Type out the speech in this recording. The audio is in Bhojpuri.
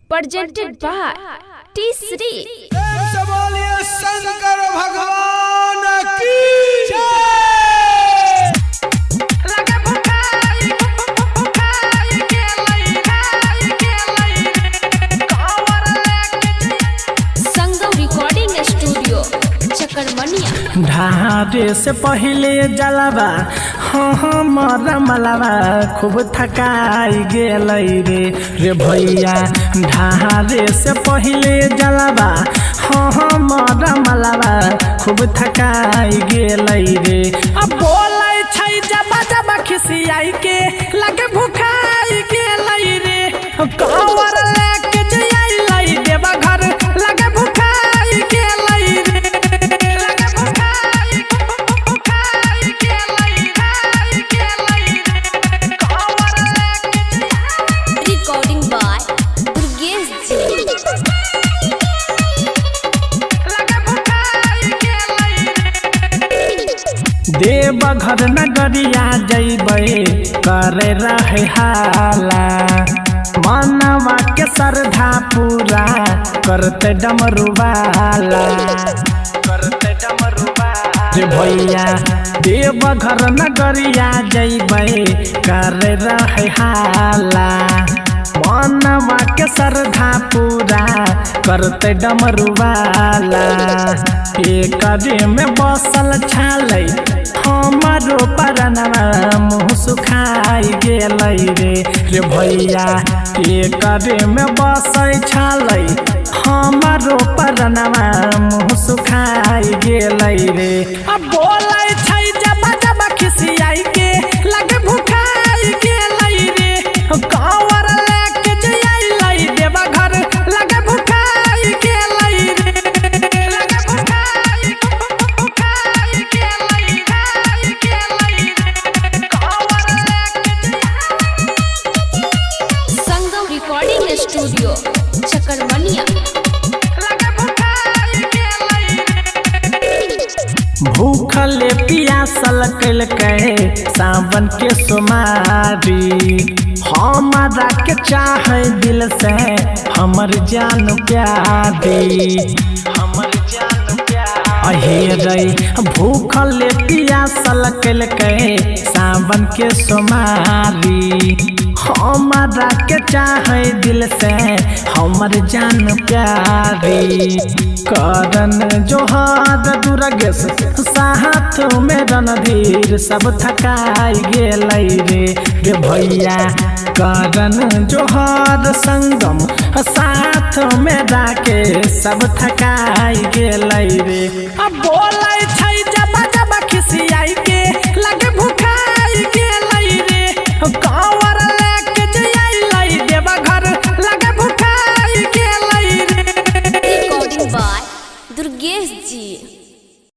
presented by T3। बोलिए शंकर भगवान की संगम रिकॉर्डिंग स्टूडियो चकरमनिया। ढारे से पहले जलावा हमारा मलावा खूब थकाई गेल रे भैया। ढारे से पहले जलावा हमारा मलावा खूब थकाई गेल रे। अब बोले छै जबा जबा खिसियाई के लगे भुखाई गेल रे। कांवर लेके जइलै देवा घर लगे भुखाई गेल रे। Recording by Durgesh ji। Deoghar नगरिया जइबै करे रहे हाला। मानवा के श्रद्धा पूरा करते डमरुवाला। रे भैया देवघर नगरिया जइबै करे रहे हाला। मानवा के श्रद्धा पूरा करते डमरुवाला। एकरे में बसल छालै हमारो परनवा मुँह सुखाई गेल रे भैया। एकरे में बसल छालै हमारो परनवा मुँह सुखाई गेल रे। अब बोले छै जबा जबा खिसियाई के लगे भुखाई गेल रे। कांवर लेके जइलै देवा घर लगे भुखाई गेल रे। संगम रिकॉर्डिंग स्टूडियो चकरमनिया। भूखले पियासल कैलकै सावन के सोमारी। हमारा के चाहे दिल से हमर जान प्यारी। अहेरै भूखले पियासल कैलकै सावन के सोमारी। हमारा के चाहे दिल से हमर जान प्यारी। करन जोहार दुर्गेश साथ में रणधीर सब थकाई गेल रे भैया। करन जोहार संगम साथ में राके सब थकाई गेल रे। अब